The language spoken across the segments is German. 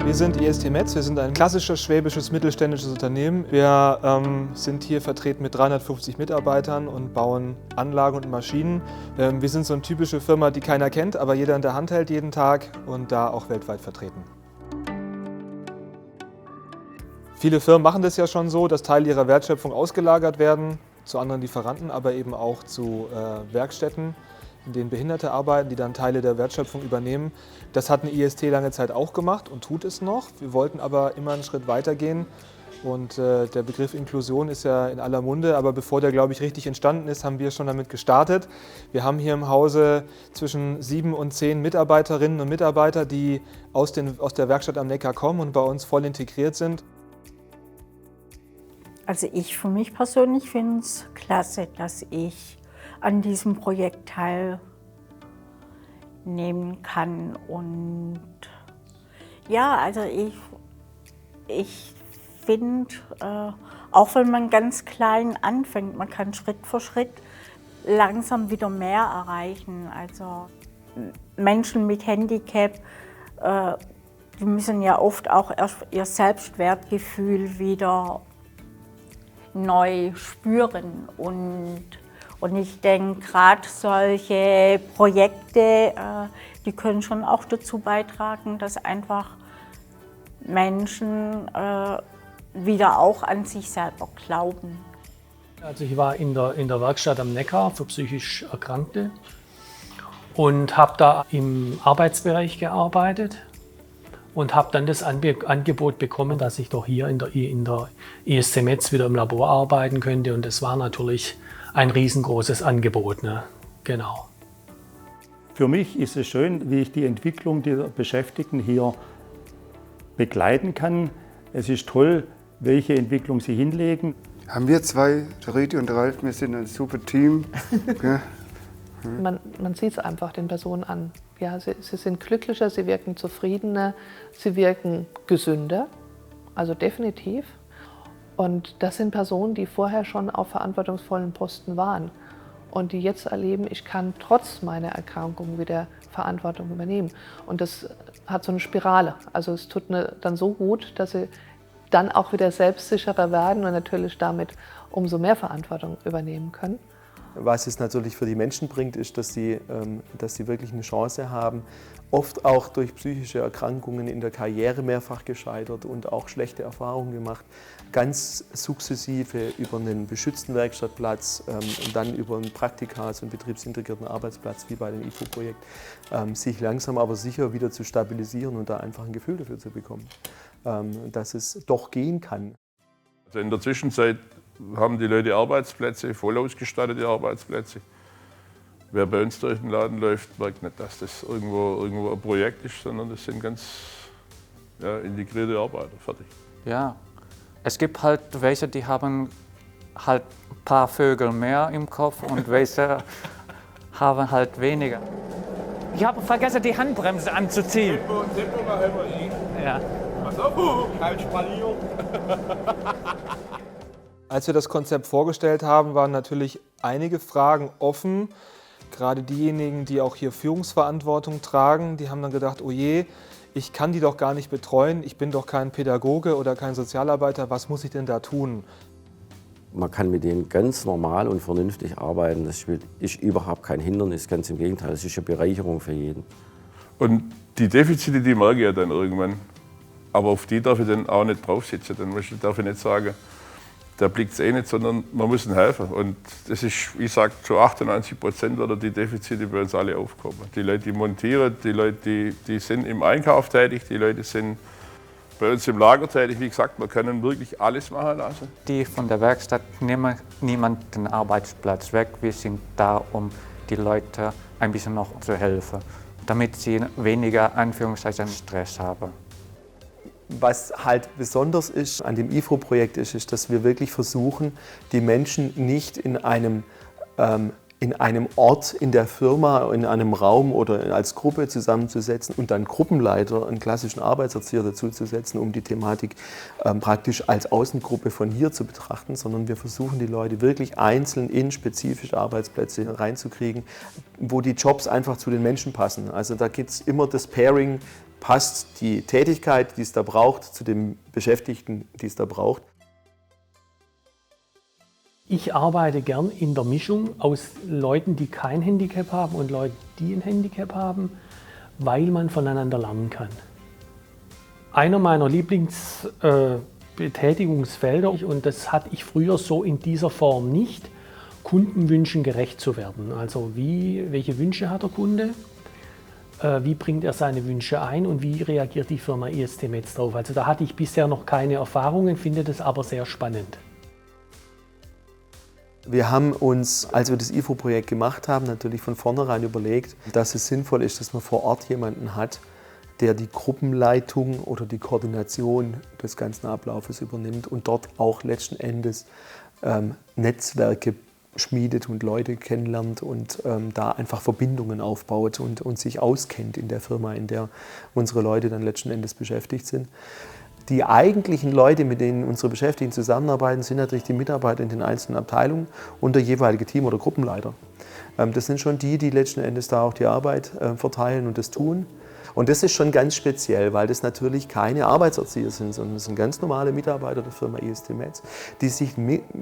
Wir sind IST Metz, wir sind ein klassisches schwäbisches mittelständisches Unternehmen. Wir sind hier vertreten mit 350 Mitarbeitern und bauen Anlagen und Maschinen. Wir sind so eine typische Firma, die keiner kennt, aber jeder in der Hand hält jeden Tag und da auch weltweit vertreten. Viele Firmen machen das ja schon so, dass Teile ihrer Wertschöpfung ausgelagert werden zu anderen Lieferanten, aber eben auch zu Werkstätten, in denen Behinderte arbeiten, die dann Teile der Wertschöpfung übernehmen. Das hat eine IST lange Zeit auch gemacht und tut es noch. Wir wollten aber immer einen Schritt weiter gehen. Und der Begriff Inklusion ist ja in aller Munde, aber bevor der, glaube ich, richtig entstanden ist, haben wir schon damit gestartet. Wir haben hier im Hause zwischen 7 und 10 Mitarbeiterinnen und Mitarbeiter, die aus der Werkstatt am Neckar kommen und bei uns voll integriert sind. Also ich für mich persönlich finde es klasse, dass ich an diesem Projekt teilnehmen kann. Und ja, also ich finde, auch wenn man ganz klein anfängt, man kann Schritt für Schritt langsam wieder mehr erreichen. Also Menschen mit Handicap, die müssen ja oft auch erst ihr Selbstwertgefühl wieder neu spüren. Und ich denke, gerade solche Projekte, die können schon auch dazu beitragen, dass einfach Menschen wieder auch an sich selber glauben. Also ich war in der Werkstatt am Neckar für psychisch Erkrankte und habe da im Arbeitsbereich gearbeitet und habe dann das Angebot bekommen, dass ich doch hier in der IST Metz wieder im Labor arbeiten könnte, und das war natürlich ein riesengroßes Angebot, ne? Genau. Für mich ist es schön, wie ich die Entwicklung der Beschäftigten hier begleiten kann. Es ist toll, welche Entwicklung sie hinlegen. Haben wir zwei, der Rüdi und der Ralf, wir sind ein super Team. Ja. Man sieht es einfach den Personen an. Ja, sie sind glücklicher, sie wirken zufriedener, sie wirken gesünder, also definitiv. Und das sind Personen, die vorher schon auf verantwortungsvollen Posten waren und die jetzt erleben, ich kann trotz meiner Erkrankung wieder Verantwortung übernehmen. Und das hat so eine Spirale. Also es tut dann so gut, dass sie dann auch wieder selbstsicherer werden und natürlich damit umso mehr Verantwortung übernehmen können. Was es natürlich für die Menschen bringt, ist, dass sie wirklich eine Chance haben, oft auch durch psychische Erkrankungen in der Karriere mehrfach gescheitert und auch schlechte Erfahrungen gemacht, ganz sukzessive über einen beschützten Werkstattplatz und dann über einen Praktika, also einen betriebsintegrierten Arbeitsplatz wie bei dem IFO-Projekt, sich langsam aber sicher wieder zu stabilisieren und da einfach ein Gefühl dafür zu bekommen, dass es doch gehen kann. Also in der Zwischenzeit haben die Leute Arbeitsplätze, voll ausgestattete Arbeitsplätze. Wer bei uns durch den Laden läuft, merkt nicht, dass das irgendwo ein Projekt ist, sondern das sind ganz integrierte Arbeiter, fertig. Ja, es gibt halt welche, die haben halt ein paar Vögel mehr im Kopf und welche haben halt weniger. Ich habe vergessen, die Handbremse anzuziehen. Tempo mal immer. Ja. Pass auf, kein Spalier. Als wir das Konzept vorgestellt haben, waren natürlich einige Fragen offen. Gerade diejenigen, die auch hier Führungsverantwortung tragen, die haben dann gedacht, oh je, ich kann die doch gar nicht betreuen, ich bin doch kein Pädagoge oder kein Sozialarbeiter, was muss ich denn da tun? Man kann mit denen ganz normal und vernünftig arbeiten, das ist überhaupt kein Hindernis, ganz im Gegenteil, es ist eine Bereicherung für jeden. Und die Defizite, die merke ich ja dann irgendwann, aber auf die darf ich dann auch nicht draufsitzen, dann darf ich nicht sagen, der blickt es eh nicht, sondern man muss ihnen helfen. Und das ist, ich sage, zu 98% oder die Defizite bei uns alle aufkommen. Die Leute, die montieren, die Leute, die sind im Einkauf tätig, die Leute sind bei uns im Lager tätig. Wie gesagt, man kann wirklich alles machen lassen. Die von der Werkstatt nehmen niemand den Arbeitsplatz weg. Wir sind da, um die Leute ein bisschen noch zu helfen, damit sie weniger Anführungszeichen Stress haben. Was halt besonders ist an dem IFO-Projekt ist, dass wir wirklich versuchen, die Menschen nicht in einem Ort in der Firma, in einem Raum oder als Gruppe zusammenzusetzen und dann Gruppenleiter, einen klassischen Arbeitserzieher dazuzusetzen, um die Thematik praktisch als Außengruppe von hier zu betrachten, sondern wir versuchen, die Leute wirklich einzeln in spezifische Arbeitsplätze reinzukriegen, wo die Jobs einfach zu den Menschen passen. Also da gibt es immer das Pairing, passt die Tätigkeit, die es da braucht, zu den Beschäftigten, die es da braucht. Ich arbeite gern in der Mischung aus Leuten, die kein Handicap haben und Leuten, die ein Handicap haben, weil man voneinander lernen kann. Einer meiner Lieblingsbetätigungsfelder, und das hatte ich früher so in dieser Form nicht, Kundenwünschen gerecht zu werden. Also welche Wünsche hat der Kunde, wie bringt er seine Wünsche ein und wie reagiert die Firma IST Metz drauf. Also da hatte ich bisher noch keine Erfahrungen, finde das aber sehr spannend. Wir haben uns, als wir das IFO-Projekt gemacht haben, natürlich von vornherein überlegt, dass es sinnvoll ist, dass man vor Ort jemanden hat, der die Gruppenleitung oder die Koordination des ganzen Ablaufes übernimmt und dort auch letzten Endes Netzwerke schmiedet und Leute kennenlernt und da einfach Verbindungen aufbaut und sich auskennt in der Firma, in der unsere Leute dann letzten Endes beschäftigt sind. Die eigentlichen Leute, mit denen unsere Beschäftigten zusammenarbeiten, sind natürlich die Mitarbeiter in den einzelnen Abteilungen und der jeweilige Team- oder Gruppenleiter. Das sind schon die letzten Endes da auch die Arbeit verteilen und das tun. Und das ist schon ganz speziell, weil das natürlich keine Arbeitserzieher sind, sondern es sind ganz normale Mitarbeiter der Firma IST Metz, die sich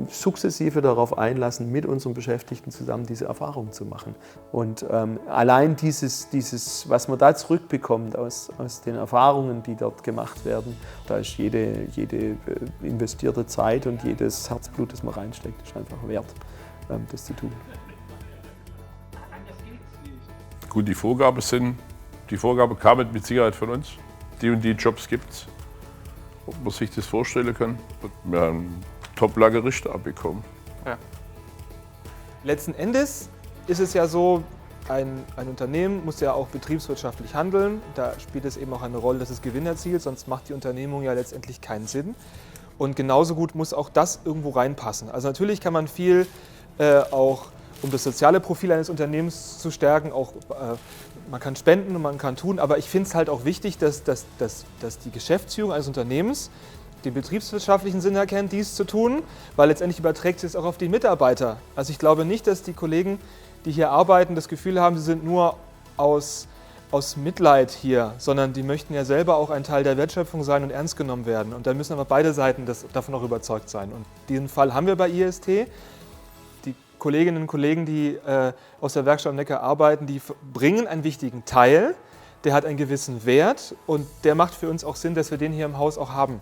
sukzessive darauf einlassen, mit unseren Beschäftigten zusammen diese Erfahrung zu machen. Und allein dieses, was man da zurückbekommt aus den Erfahrungen, die dort gemacht werden, da ist jede investierte Zeit und jedes Herzblut, das man reinsteckt, ist einfach wert, das zu tun. Gut, die Vorgabe kam mit Sicherheit von uns. Die und die Jobs gibt es, ob man sich das vorstellen kann. Wir haben Top-Lagerrichter abbekommen. Ja. Letzten Endes ist es ja so, ein Unternehmen muss ja auch betriebswirtschaftlich handeln. Da spielt es eben auch eine Rolle, dass es Gewinn erzielt, sonst macht die Unternehmung ja letztendlich keinen Sinn. Und genauso gut muss auch das irgendwo reinpassen. Also natürlich kann man viel auch, um das soziale Profil eines Unternehmens zu stärken, auch man kann spenden und man kann tun, aber ich finde es halt auch wichtig, dass die Geschäftsführung eines Unternehmens den betriebswirtschaftlichen Sinn erkennt, dies zu tun, weil letztendlich überträgt sich es auch auf die Mitarbeiter. Also ich glaube nicht, dass die Kollegen, die hier arbeiten, das Gefühl haben, sie sind nur aus Mitleid hier, sondern die möchten ja selber auch ein Teil der Wertschöpfung sein und ernst genommen werden. Und da müssen aber beide Seiten davon auch überzeugt sein. Und diesen Fall haben wir bei IST. Die Kolleginnen und Kollegen, die aus der Werkstatt am Neckar arbeiten, die bringen einen wichtigen Teil, der hat einen gewissen Wert und der macht für uns auch Sinn, dass wir den hier im Haus auch haben.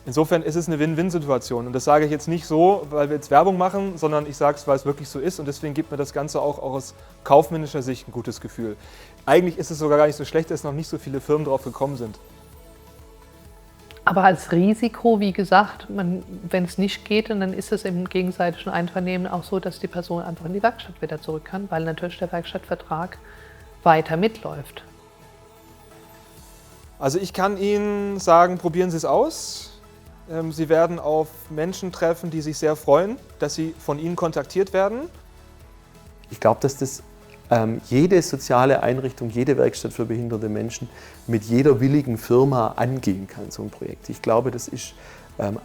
Insofern ist es eine Win-Win-Situation und das sage ich jetzt nicht so, weil wir jetzt Werbung machen, sondern ich sage es, weil es wirklich so ist und deswegen gibt mir das Ganze auch aus kaufmännischer Sicht ein gutes Gefühl. Eigentlich ist es sogar gar nicht so schlecht, dass noch nicht so viele Firmen drauf gekommen sind. Aber als Risiko, wie gesagt, wenn es nicht geht, dann ist es im gegenseitigen Einvernehmen auch so, dass die Person einfach in die Werkstatt wieder zurück kann, weil natürlich der Werkstattvertrag weiter mitläuft. Also ich kann Ihnen sagen, probieren Sie es aus. Sie werden auf Menschen treffen, die sich sehr freuen, dass sie von Ihnen kontaktiert werden. Ich glaube, dass das jede soziale Einrichtung, jede Werkstatt für behinderte Menschen mit jeder willigen Firma angehen kann, so ein Projekt. Ich glaube, das ist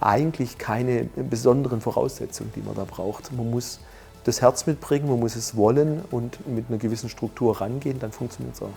eigentlich keine besonderen Voraussetzungen, die man da braucht. Man muss das Herz mitbringen, man muss es wollen und mit einer gewissen Struktur rangehen, dann funktioniert es auch.